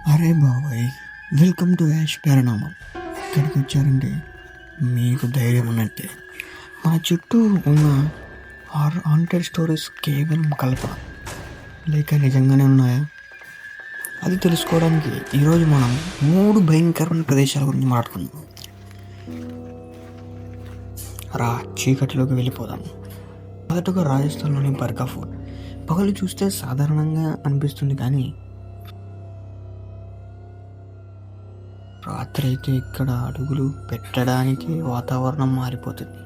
అరే బాబాయ్, welcome to ash paranormal. ఇక్కడికి వచ్చారంటే మీకు ధైర్యం ఉన్నట్టే. మన చుట్టూ ఉన్న హాంటెడ్ స్టోరీస్ కేవలం కల్పన లేక నిజంగానే ఉన్నాయా? అది తెలుసుకోవడానికి ఈరోజు మనం 3 భయంకరమైన ప్రదేశాల గురించి మాట్లాడుకుందాం. చీకటిలోకి వెళ్ళిపోదాం. మొదటగా రాజస్థాన్లోని బర్గా ఫోర్ట్. పగలు చూస్తే సాధారణంగా అనిపిస్తుంది, కానీ రాత్రి అయితే ఇక్కడ అడుగులు పెట్టడానికి వాతావరణం మారిపోతుంది.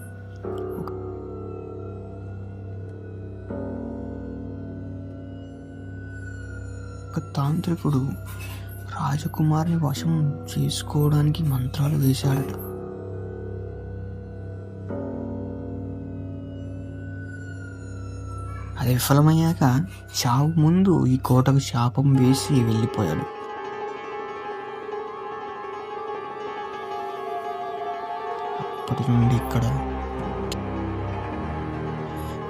ఒక తాంత్రికుడు రాజకుమార్ని వశం చేసుకోవడానికి మంత్రాలు వేశాడట. అది విఫలమయ్యాక చావు ముందు ఈ కోటకు శాపం వేసి వెళ్ళిపోయాడు. అప్పటి నుండి ఇక్కడ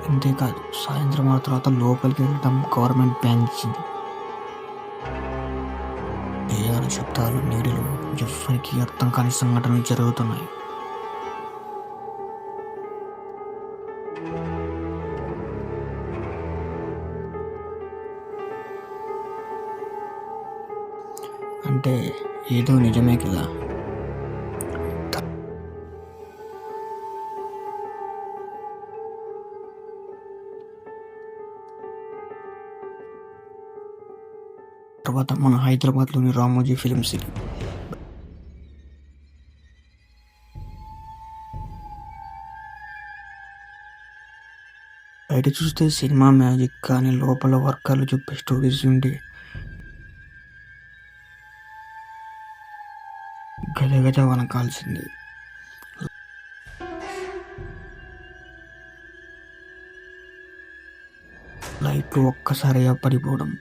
అంతేకాదు, సాయంత్రం ఆ తర్వాత లోపలికి వెళ్ళడం గవర్నమెంట్ బ్యాన్ ఇచ్చింది. దెయ్యాల శబ్దాలు, నీడలు, ఎవ్వరికి అర్థం కాని సంఘటనలు జరుగుతున్నాయి. అంటే ఏదో నిజమే కదా. తర్వాత మన హైదరాబాద్లోని రామోజీ ఫిలిం సిటీ. బయట చూస్తే సినిమా మ్యాజిక్, కానీ లోపల వర్గాలు చెప్పే స్టోరీస్ ఉంటే గజగజ వనకాల్సింది. లైట్లు ఒక్కసారిగా పడిపోవడం,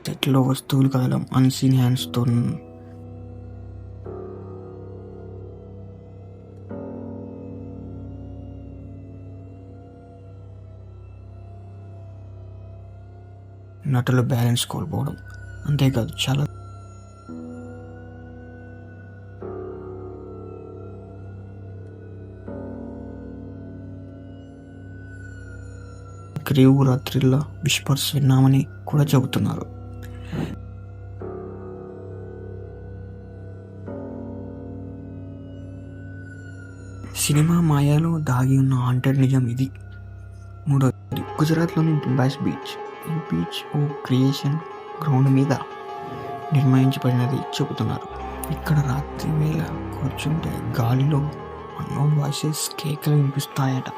చెట్లో వస్తువులు కదలం, అన్సీన్ హ్యాండ్స్తో నటులు బ్యాలెన్స్ కోల్పోవడం. అంతేకాదు, చాలా గ్రేవ్ రాత్రిలో విస్పర్స్ విన్నామని కూడా చెబుతున్నారు. సినిమా మాయాలో దాగి ఉన్న హాంటెడ్ నిజం ఇది. మూడవది, గుజరాత్లోని దుబాయ్ బీచ్. ఈ బీచ్ ఓ క్రియేషన్ గ్రౌండ్ మీద నిర్మించబడినది చెబుతున్నారు. ఇక్కడ రాత్రి వేళ కూర్చుంటే గాలిలో అన్నోన్ వాయిసెస్, కేకలు వినిపిస్తాయట.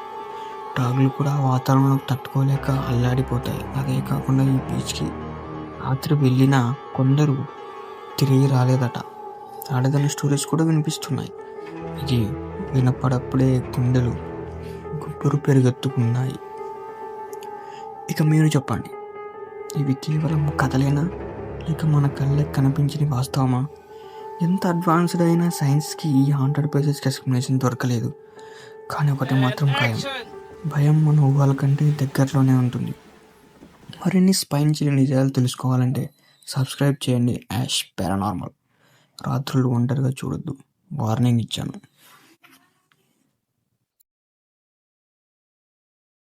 డాగులు కూడా వాతావరణం తట్టుకోలేక అల్లాడిపోతాయి. అదే కాకుండా ఈ బీచ్కి రాత్రి వెళ్ళిన కొందరు తిరిగి రాలేదట. ఆడదాని స్టోరీస్ కూడా వినిపిస్తున్నాయి. ఇది వినపడప్పుడే గుండెలు గుబ్బురు పెరుగెత్తుకున్నాయి. ఇక మీరు చెప్పండి, ఇవి కేవలం కథలేనా, లేక మన కళ్ళకి కనిపించిన వాస్తవమా? ఎంత అడ్వాన్స్డ్ అయినా సైన్స్కి ఈ హాంటెడ్ ప్లేసెస్కి ఎక్స్ప్లెనేషన్ దొరకలేదు. కానీ ఒకటి మాత్రం ఖాయం, భయం మన ఊహల కంటే దగ్గరలోనే ఉంటుంది. మరిన్ని స్పైన్చిన నిజాలు తెలుసుకోవాలంటే సబ్స్క్రైబ్ చేయండి యాష్ పారానార్మల్. రాత్రులు ఒంటరిగా చూడొద్దు, వార్నింగ్ ఇచ్చాను.